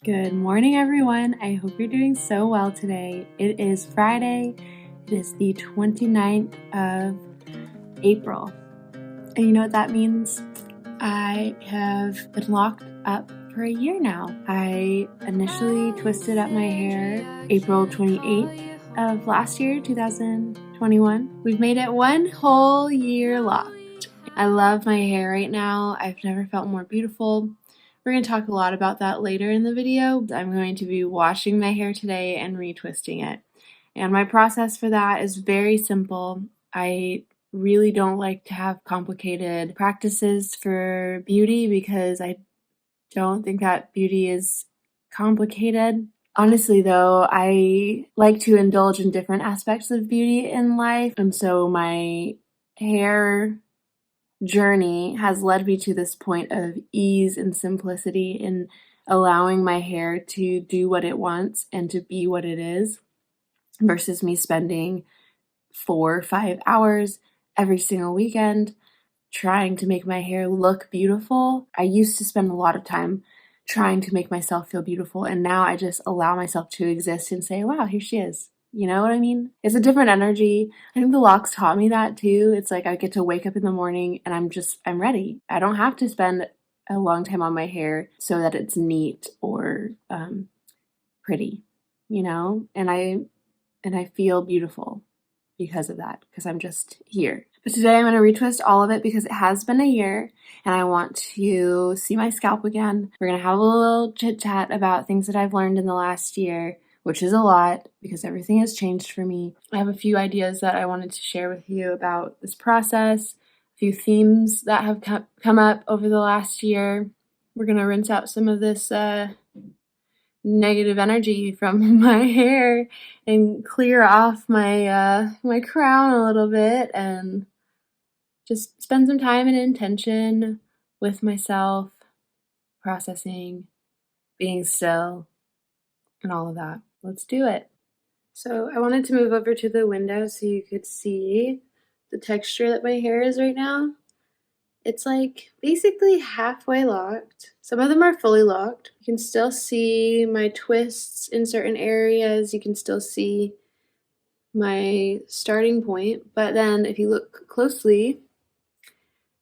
Good morning, everyone. I hope you're doing so well today. It is Friday. It is the 29th of April. And you know what that means? I have been locked up for a year now. I initially twisted up my hair April 28th of last year, 2021. We've made it one whole year locked. I love my hair right now. I've never felt more beautiful. We're going to talk a lot about that later in the video. I'm going to be washing my hair today and retwisting it. And my process for that is very simple. I really don't like to have complicated practices for beauty because I don't think that beauty is complicated. Honestly, though, I like to indulge in different aspects of beauty in life, and so my hair journey has led me to this point of ease and simplicity in allowing my hair to do what it wants and to be what it is, versus me spending 4 or 5 hours every single weekend trying to make my hair look beautiful. I used to spend a lot of time trying to make myself feel beautiful, and now I just allow myself to exist and say, wow, here she is. You know what I mean? It's a different energy. I think the locs taught me that too. It's like I get to wake up in the morning and I'm ready. I don't have to spend a long time on my hair so that it's neat or pretty, you know? And I feel beautiful because of that, because I'm just here. But today I'm going to retwist all of it because it has been a year and I want to see my scalp again. We're going to have a little chit chat about things that I've learned in the last year, which is a lot because everything has changed for me. I have a few ideas that I wanted to share with you about this process, a few themes that have come up over the last year. We're going to rinse out some of this negative energy from my hair and clear off my crown a little bit and just spend some time and intention with myself, processing, being still, and all of that. Let's do it. So I wanted to move over to the window so you could see the texture that my hair is right now. It's like basically halfway locked. Some of them are fully locked. You can still see my twists in certain areas. You can still see my starting point. But then if you look closely,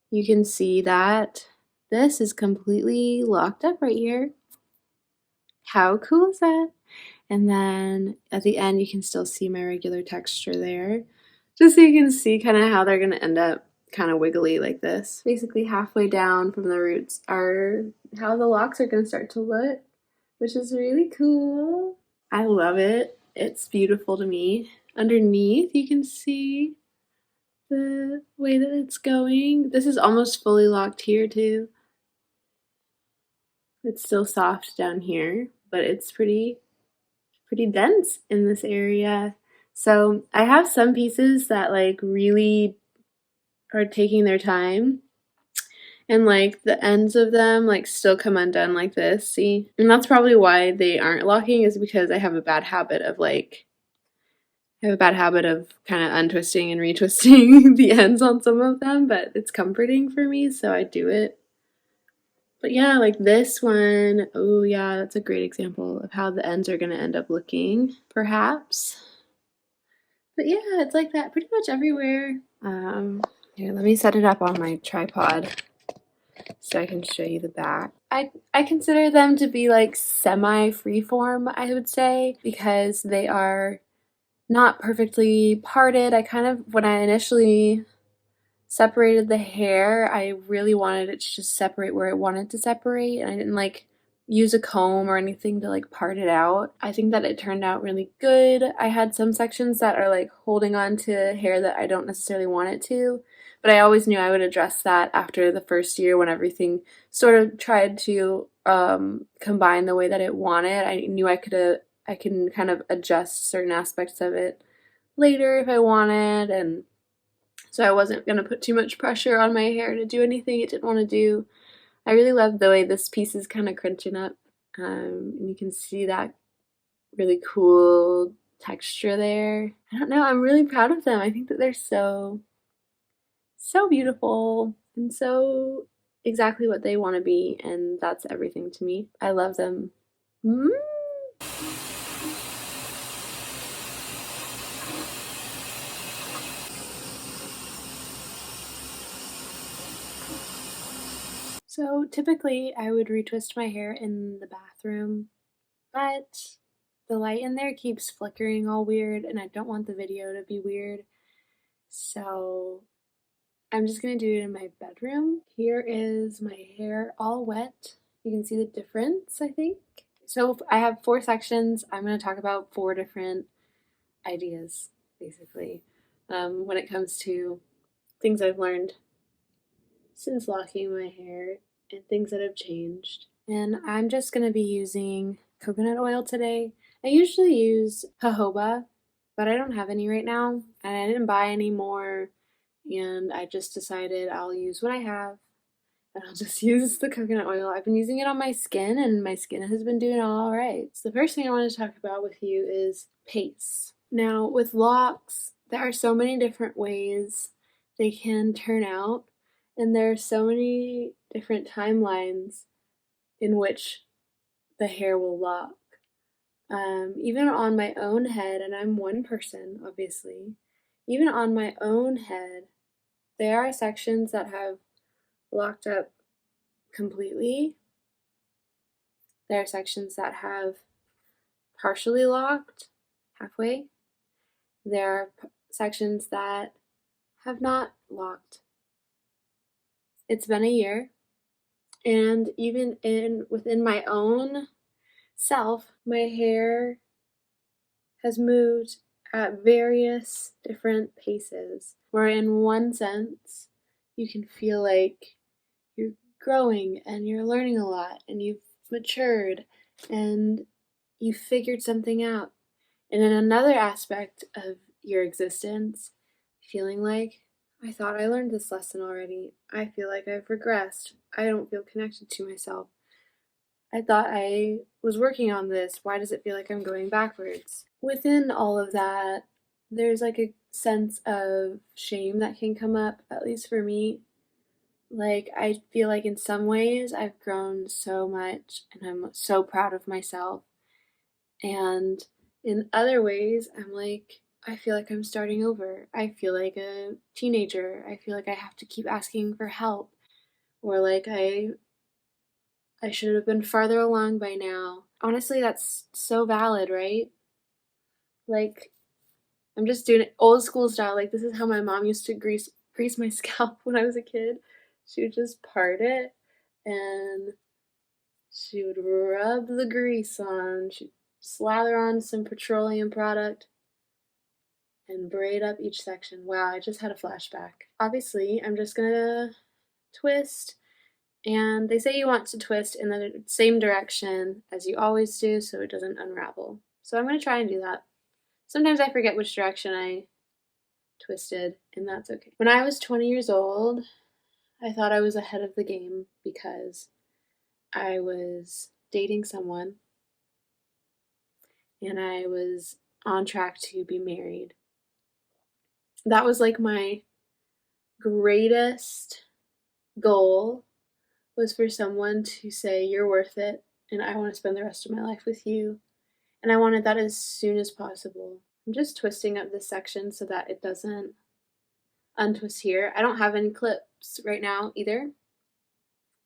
you can see that this is completely locked up right here. How cool is that? And then at the end, you can still see my regular texture there. Just so you can see kind of how they're going to end up kind of wiggly like this. Basically halfway down from the roots are how the locks are going to start to look, which is really cool. I love it. It's beautiful to me. Underneath, you can see the way that it's going. This is almost fully locked here too. It's still soft down here, but it's pretty dense in this area. So I have some pieces that like really are taking their time, and like the ends of them like still come undone like this, see? And that's probably why they aren't locking, is because I have a bad habit of kind of untwisting and retwisting the ends on some of them, but it's comforting for me, so I do it. But yeah, like this one, oh yeah, that's a great example of how the ends are going to end up looking, perhaps. But yeah, it's like that pretty much everywhere. Here, let me set it up on my tripod so I can show you the back. I consider them to be like semi-freeform, I would say, because they are not perfectly parted. When I initially separated the hair, I really wanted it to just separate where it wanted to separate, and I didn't like use a comb or anything to like part it out. I think that it turned out really good. I had some sections that are like holding on to hair that I don't necessarily want it to, but I always knew I would address that after the first year when everything sort of tried to combine the way that it wanted. I knew I can kind of adjust certain aspects of it later if I wanted, and so I wasn't going to put too much pressure on my hair to do anything it didn't want to do. I really love the way this piece is kind of crunching up, and you can see that really cool texture there. I don't know, I'm really proud of them. I think that they're so beautiful and so exactly what they want to be, and that's everything to me. I love them Mm. So typically I would retwist my hair in the bathroom, but the light in there keeps flickering all weird and I don't want the video to be weird. So I'm just gonna do it in my bedroom. Here is my hair all wet. You can see the difference, I think. So I have 4 sections. I'm gonna talk about 4 different ideas, basically, when it comes to things I've learned since locking my hair and things that have changed. And I'm just gonna be using coconut oil today. I usually use jojoba, but I don't have any right now, and I didn't buy any more, and I just decided I'll use what I have, and I'll just use the coconut oil. I've been using it on my skin, and my skin has been doing all right. So the first thing I want to talk about with you is pace. Now, with locks, there are so many different ways they can turn out, and there are so many different timelines in which the hair will lock. Even on my own head, and I'm one person, obviously, even on my own head, there are sections that have locked up completely. There are sections that have partially locked, halfway. There are sections that have not locked. It's been a year, and even within my own self, my hair has moved at various different paces, where in one sense you can feel like you're growing and you're learning a lot and you've matured and you figured something out. And in another aspect of your existence, feeling like, I thought I learned this lesson already. I feel like I've regressed. I don't feel connected to myself. I thought I was working on this. Why does it feel like I'm going backwards? Within all of that, there's like a sense of shame that can come up, at least for me. Like, I feel like in some ways I've grown so much and I'm so proud of myself. And in other ways, I'm like, I feel like I'm starting over. I feel like a teenager. I feel like I have to keep asking for help. Or like I should have been farther along by now. Honestly, that's so valid, right? Like, I'm just doing it old school style. Like, this is how my mom used to grease my scalp when I was a kid. She would just part it and she would rub the grease on. She'd slather on some petroleum product and braid up each section. Wow, I just had a flashback. Obviously, I'm just gonna twist, and they say you want to twist in the same direction as you always do so it doesn't unravel. So I'm gonna try and do that. Sometimes I forget which direction I twisted, and that's okay. When I was 20 years old, I thought I was ahead of the game because I was dating someone and I was on track to be married. That was like my greatest goal, was for someone to say, you're worth it, and I want to spend the rest of my life with you. And I wanted that as soon as possible. I'm just twisting up this section so that it doesn't untwist here. I don't have any clips right now either,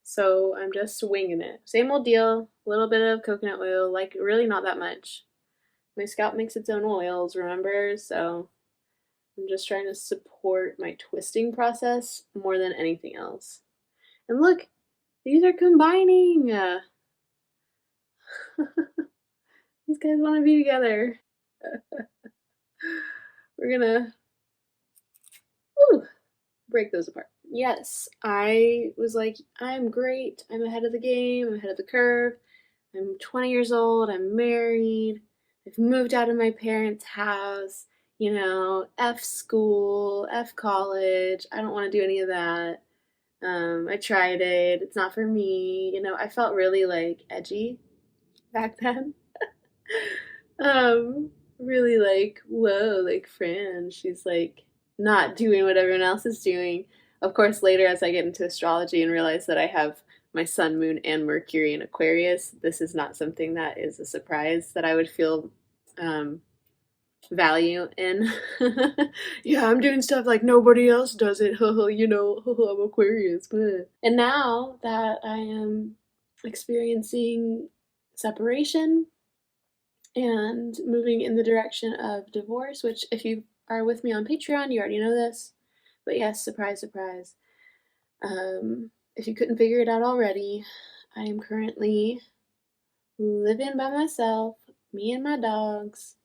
so I'm just winging it. Same old deal, a little bit of coconut oil, like really not that much. My scalp makes its own oils, remember? So I'm just trying to support my twisting process more than anything else. And look, these are combining. These guys want to be together. We're gonna break those apart. Yes, I was like, I'm great. I'm ahead of the game. I'm ahead of the curve. I'm 20 years old. I'm married. I've moved out of my parents' house. You know, F school, F college. I don't want to do any of that. I tried it. It's not for me. You know, I felt really like edgy back then. Really like, whoa, like Fran, she's like not doing what everyone else is doing. Of course, later as I get into astrology and realize that I have my sun, moon, and Mercury in Aquarius, this is not something that is a surprise that I would feel value in. Yeah, I'm doing stuff like nobody else does it. You know, I'm Aquarius. And now that I am experiencing separation and moving in the direction of divorce, which if you are with me on Patreon, you already know this. But yes, surprise, surprise. If you couldn't figure it out already, I am currently living by myself, me and my dogs,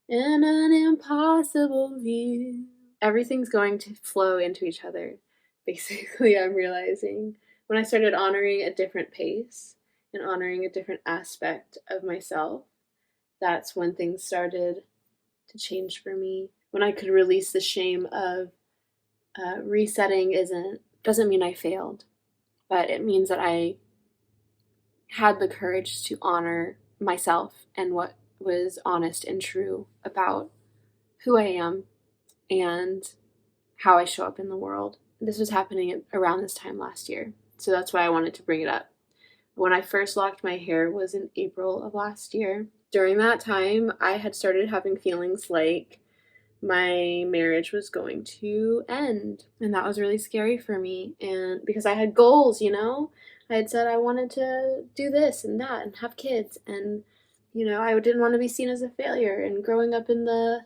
in an impossible view. Everything's going to flow into each other. Basically, I'm realizing when I started honoring a different pace and honoring a different aspect of myself, that's when things started to change for me. When I could release the shame of resetting doesn't mean I failed, but it means that I had the courage to honor myself and what was honest and true about who I am and how I show up in the world. This was happening around this time last year, so that's why I wanted to bring it up. When I first locked my hair was in April of last year. During that time, I had started having feelings like my marriage was going to end, and that was really scary for me. And because I had goals, you know, I had said I wanted to do this and that and have kids, and you know, I didn't want to be seen as a failure. And growing up in the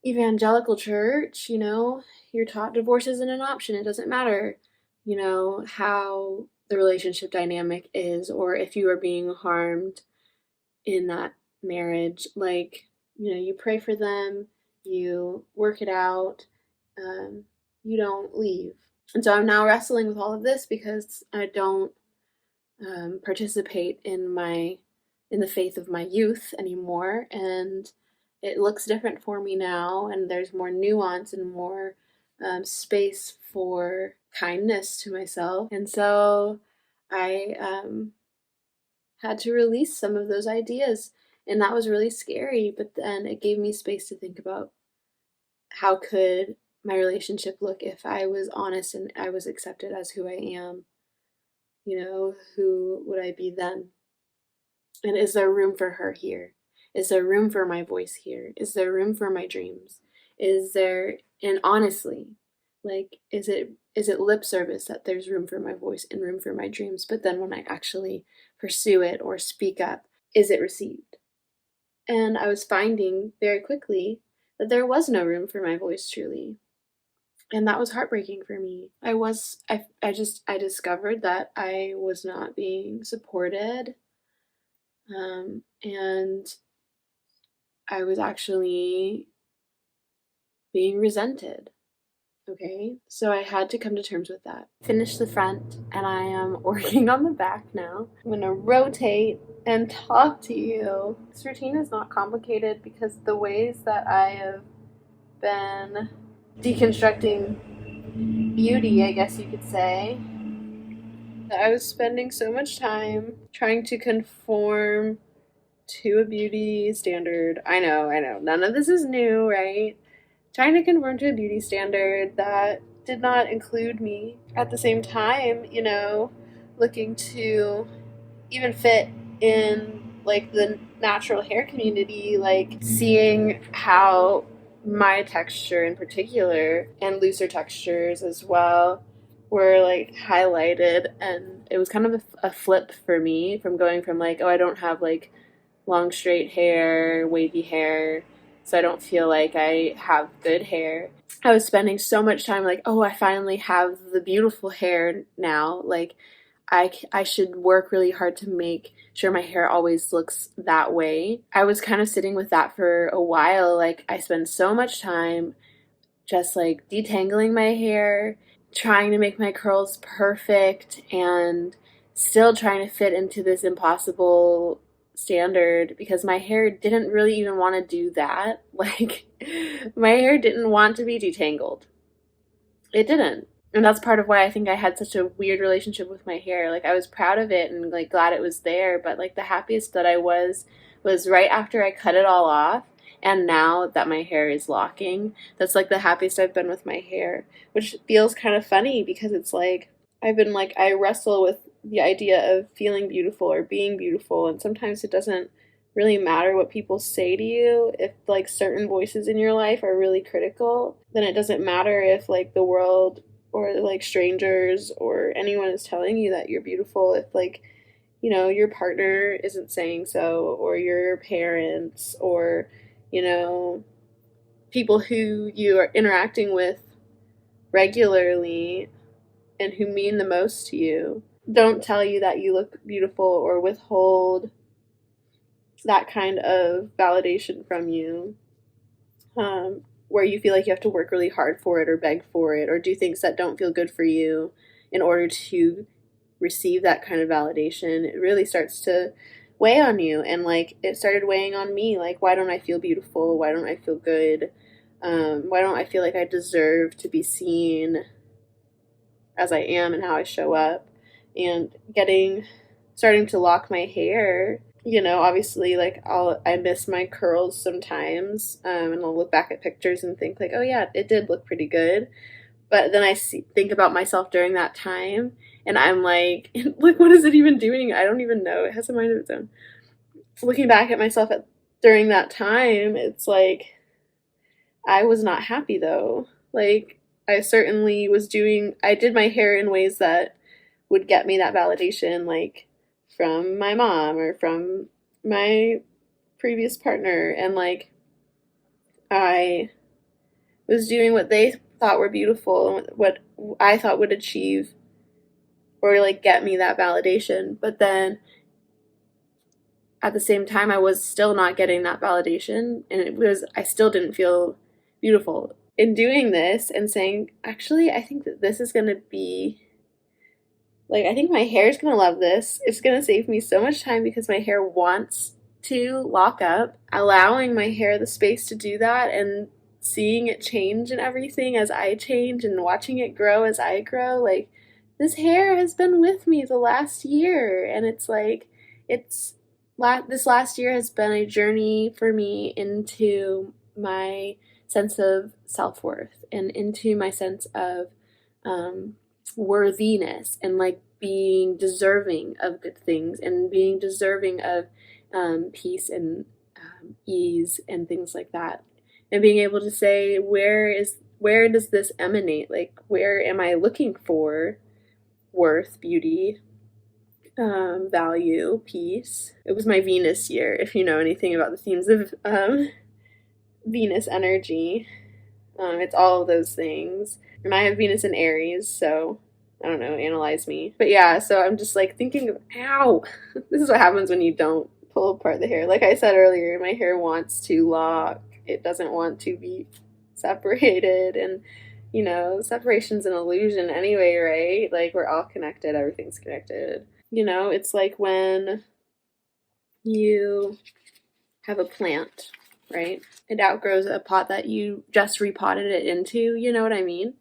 evangelical church, you know, you're taught divorce isn't an option. It doesn't matter, you know, how the relationship dynamic is or if you are being harmed in that marriage. Like, you know, you pray for them, you work it out, you don't leave. And so I'm now wrestling with all of this because I don't participate in the faith of my youth anymore, and it looks different for me now, and there's more nuance and more space for kindness to myself. And so I had to release some of those ideas, and that was really scary, but then it gave me space to think about how could my relationship look if I was honest and I was accepted as who I am. You know, who would I be then? And is there room for her here? Is there room for my voice here? Is there room for my dreams? Is there, and honestly, like, is it lip service that there's room for my voice and room for my dreams? But then when I actually pursue it or speak up, is it received? And I was finding very quickly that there was no room for my voice truly. And that was heartbreaking for me. I discovered that I was not being supported. And I was actually being resented. Okay, so I had to come to terms with that. Finish the front, and I am working on the back now. I'm gonna rotate and talk to you. This routine is not complicated because the ways that I have been deconstructing beauty, I guess you could say, I was spending so much time trying to conform to a beauty standard. I know. None of this is new, right? Trying to conform to a beauty standard that did not include me. At the same time, you know, looking to even fit in like the natural hair community, like seeing how my texture in particular and looser textures as well were like highlighted, and it was kind of a flip for me from going from like, oh, I don't have like long straight hair, wavy hair, so I don't feel like I have good hair. I was spending so much time like, oh, I finally have the beautiful hair now. Like, I should work really hard to make sure my hair always looks that way. I was kind of sitting with that for a while. Like, I spend so much time just like detangling my hair, trying to make my curls perfect, and still trying to fit into this impossible standard because my hair didn't really even want to do that. Like, my hair didn't want to be detangled. It didn't. And that's part of why I think I had such a weird relationship with my hair. Like, I was proud of it and like glad it was there, but like the happiest that I was right after I cut it all off. And now that my hair is locking, that's like the happiest I've been with my hair, which feels kind of funny because it's like I've been like, I wrestle with the idea of feeling beautiful or being beautiful, and sometimes it doesn't really matter what people say to you. If like certain voices in your life are really critical, then it doesn't matter if like the world or like strangers or anyone is telling you that you're beautiful. If like, you know, your partner isn't saying so, or your parents, or, you know, people who you are interacting with regularly and who mean the most to you don't tell you that you look beautiful or withhold that kind of validation from you, where you feel like you have to work really hard for it or beg for it or do things that don't feel good for you in order to receive that kind of validation. It really starts to weigh on you. And like it started weighing on me. Like, why don't I feel beautiful? Why don't I feel good? Why don't I feel like I deserve to be seen as I am and how I show up? And starting to lock my hair, you know, obviously, like I miss my curls sometimes, and I'll look back at pictures and think like, oh yeah, it did look pretty good. But then think about myself during that time, and I'm like, look, what is it even doing? I don't even know. It has a mind of its own. Looking back at myself during that time, it's like I was not happy though. Like I certainly I did my hair in ways that would get me that validation, like from my mom or from my previous partner. And like I was doing what they thought were beautiful and what I thought would achieve or like get me that validation. But then at the same time, I was still not getting that validation, and I still didn't feel beautiful. In doing this and saying, actually, I think that this is going to be like, I think my hair is going to love this. It's going to save me so much time because my hair wants to lock up, allowing my hair the space to do that and seeing it change and everything as I change and watching it grow as I grow. Like, this hair has been with me the last year, and it's like, this last year has been a journey for me into my sense of self-worth and into my sense of worthiness and like being deserving of good things and being deserving of peace and ease and things like that, and being able to say, where does this emanate? Like, where am I looking for worth, beauty, value, peace? It was my Venus year, if you know anything about the themes of Venus energy. It's all of those things. And I have Venus in Aries, so I don't know, analyze me. But yeah, so I'm just like thinking of, ow, this is what happens when you don't pull apart the hair. Like I said earlier, my hair wants to lock. It doesn't want to be separated. And, you know, separation's an illusion anyway, right? Like, we're all connected. Everything's connected. You know, it's like when you have a plant, right? It outgrows a pot that you just repotted it into, you know what I mean?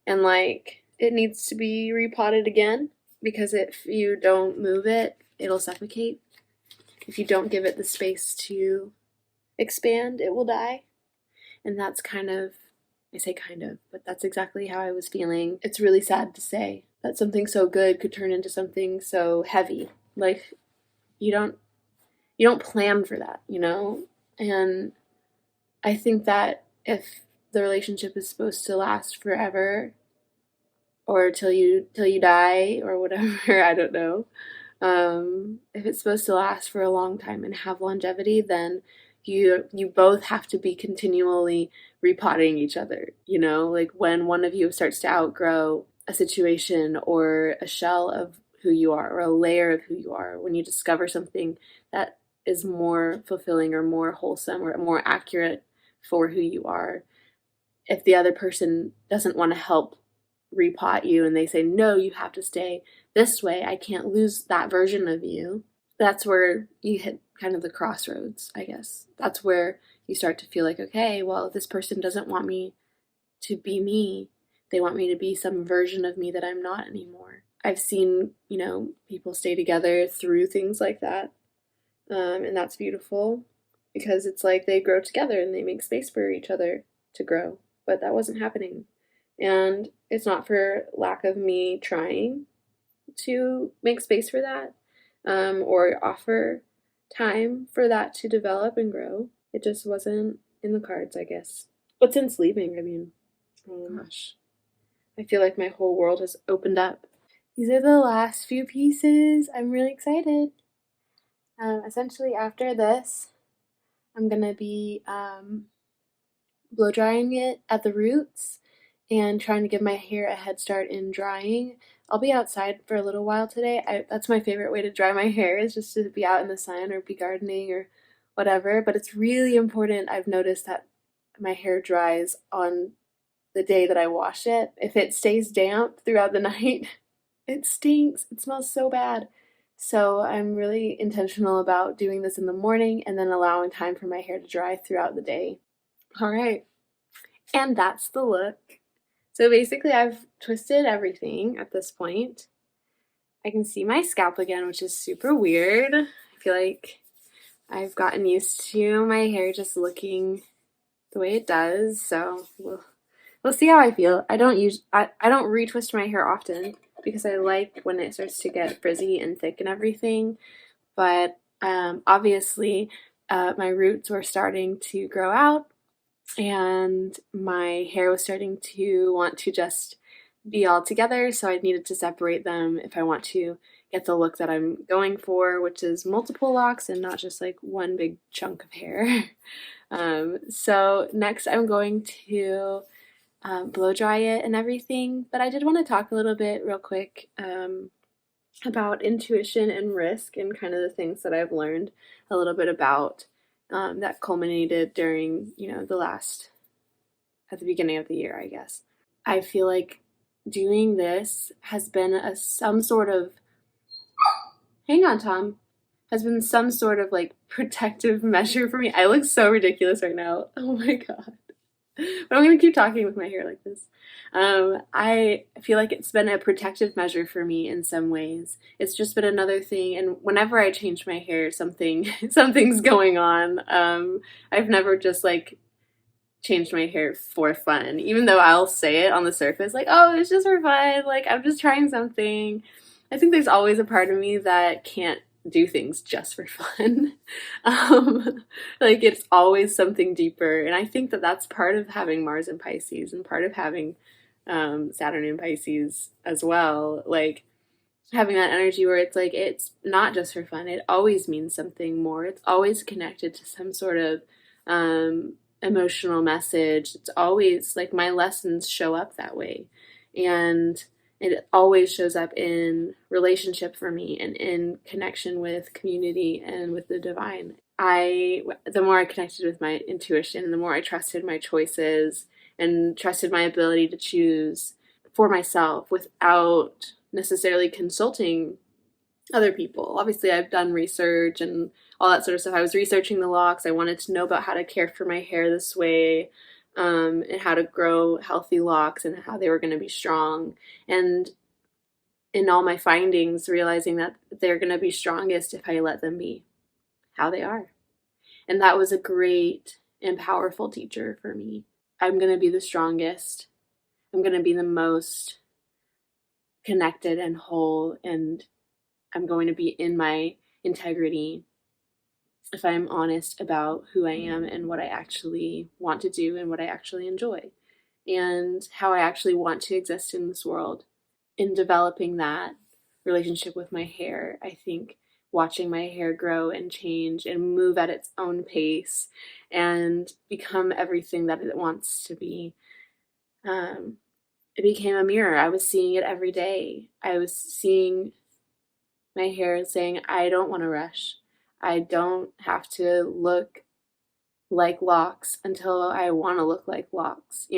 And like, it needs to be repotted again because if you don't move it, it'll suffocate. If you don't give it the space to expand, it will die. And that's I say kind of, but that's exactly how I was feeling. It's really sad to say that something so good could turn into something so heavy. Like, you don't plan for that, you know? And I think that if the relationship is supposed to last forever, or till you die or whatever, I don't know. If it's supposed to last for a long time and have longevity, then you both have to be continually repotting each other, you know? Like, when one of you starts to outgrow a situation or a shell of who you are or a layer of who you are, when you discover something that is more fulfilling or more wholesome or more accurate for who you are, if the other person doesn't want to help repot you and they say, no, you have to stay this way, I can't lose that version of you, that's where you hit kind of the crossroads, I guess. That's where you start to feel like, okay, well, this person doesn't want me to be me. They want me to be some version of me that I'm not anymore. I've seen, you know, people stay together through things like that. And that's beautiful because it's like they grow together and they make space for each other to grow. But that wasn't happening. And it's not for lack of me trying. to make space for that, or offer time for that to develop and grow. It just wasn't in the cards, I guess. But since leaving, I mean, oh gosh, I feel like my whole world has opened up. These are the last few pieces. I'm really excited. Essentially, after this, I'm gonna be blow drying it at the roots and trying to give my hair a head start in drying. I'll be outside for a little while today. That's my favorite way to dry my hair, is just to be out in the sun or be gardening or whatever. But it's really important, I've noticed, that my hair dries on the day that I wash it. If it stays damp throughout the night, it stinks. It smells so bad. So I'm really intentional about doing this in the morning and then allowing time for my hair to dry throughout the day. All right. And that's the look. So basically I've twisted everything at this point. I can see my scalp again, which is super weird. I feel like I've gotten used to my hair just looking the way it does. So we'll see how I feel. I don't retwist my hair often because I like when it starts to get frizzy and thick and everything. But obviously my roots were starting to grow out and my hair was starting to want to just be all together, so I needed to separate them if I want to get the look that I'm going for, which is multiple locks and not just like one big chunk of hair. So next I'm going to blow dry it and everything, but I did want to talk a little bit real quick about intuition and risk and kind of the things that I've learned a little bit about that culminated during, at the beginning of the year, I guess. I feel like doing this has been some sort of, hang on, Tom, has been some sort of like protective measure for me. I look so ridiculous right now. Oh my God. But I'm going to keep talking with my hair like this. I feel like it's been a protective measure for me in some ways. It's just been another thing, and whenever I change my hair, something's going on. I've never just like changed my hair for fun, even though I'll say it on the surface, like, oh, it's just for fun, like I'm just trying something. I think there's always a part of me that can't do things just for fun. Like it's always something deeper, and I think that that's part of having Mars in Pisces and part of having Saturn in Pisces as well, like having that energy where it's like it's not just for fun, it always means something more, it's always connected to some sort of emotional message. It's always like my lessons show up that way, and it always shows up in relationship for me and in connection with community and with the divine. The more I connected with my intuition, the more I trusted my choices and trusted my ability to choose for myself without necessarily consulting other people. Obviously, I've done research and all that sort of stuff. I was researching the locks. I wanted to know about how to care for my hair this way, and how to grow healthy locks and how they were going to be strong. And in all my findings, realizing that they're going to be strongest if I let them be how they are. And that was a great and powerful teacher for me. I'm going to be the strongest. I'm going to be the most connected and whole, and I'm going to be in my integrity if I'm honest about who I am and what I actually want to do and what I actually enjoy and how I actually want to exist in this world. In developing that relationship with my hair, I think watching my hair grow and change and move at its own pace and become everything that it wants to be, it became a mirror. I was seeing it every day. I was seeing my hair saying, I don't want to rush. I don't have to look like locks until I want to look like locks.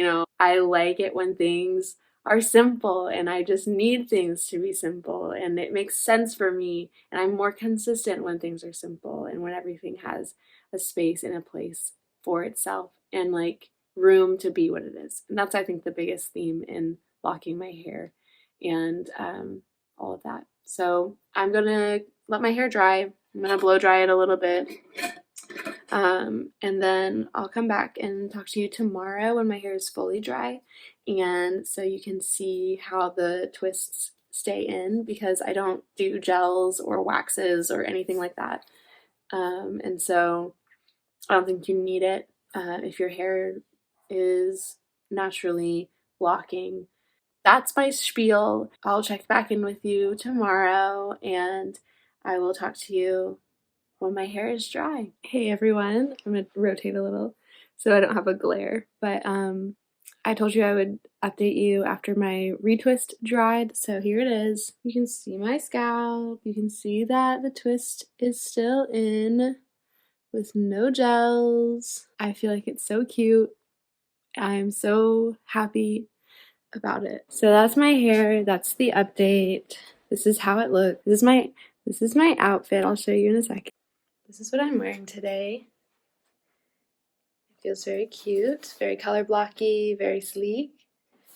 I like it when things are simple and I just need things to be simple and it makes sense for me, and I'm more consistent when things are simple and when everything has a space and a place for itself and like room to be what it is. And that's, I think, the biggest theme in locking my hair and all of that. So I'm gonna let my hair dry. I'm gonna blow dry it a little bit. And then I'll come back and talk to you tomorrow when my hair is fully dry, and so you can see how the twists stay in because I don't do gels or waxes or anything like that. And so I don't think you need it if your hair is naturally locking. That's my spiel. I'll check back in with you tomorrow, and I will talk to you when my hair is dry. Hey everyone, I'm gonna rotate a little so I don't have a glare, but I told you I would update you after my retwist dried, so here it is. You can see my scalp. You can see that the twist is still in with no gels. I feel like it's so cute. I'm so happy about it. So that's my hair. That's the update. This is how it looks. This is my outfit. I'll show you in a second. This is what I'm wearing today. It feels very cute, very color blocky, very sleek.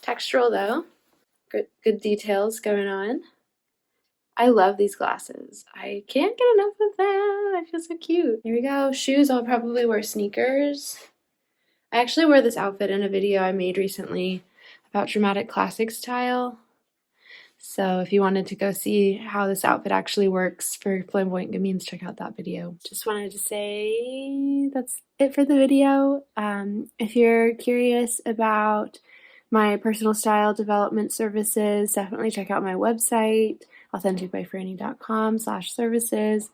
Textural though. Good details going on. I love these glasses. I can't get enough of them. I feel so cute. Here we go. Shoes, I'll probably wear sneakers. I actually wore this outfit in a video I made recently about dramatic classic style. So if you wanted to go see how this outfit actually works for flamboyant gamines, check out that video. Just wanted to say that's it for the video. If you're curious about my personal style development services, definitely check out my website, authenticbyfrani.com/services,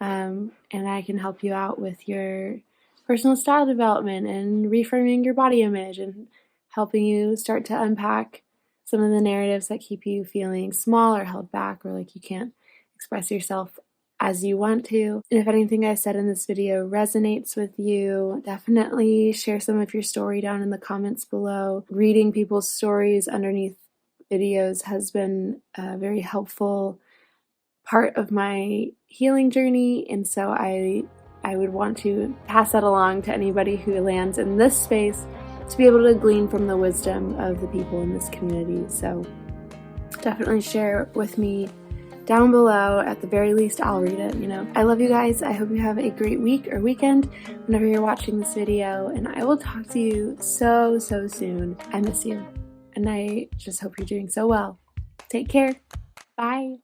and I can help you out with your personal style development and reframing your body image and helping you start to unpack some of the narratives that keep you feeling small or held back or like you can't express yourself as you want to. And if anything I said in this video resonates with you, definitely share some of your story down in the comments below. Reading people's stories underneath videos has been a very helpful part of my healing journey, and so I would want to pass that along to anybody who lands in this space to be able to glean from the wisdom of the people in this community. So definitely share with me down below. At the very least, I'll read it, I love you guys. I hope you have a great week or weekend whenever you're watching this video, and I will talk to you so soon. I miss you, and I just hope you're doing so well. Take care. Bye.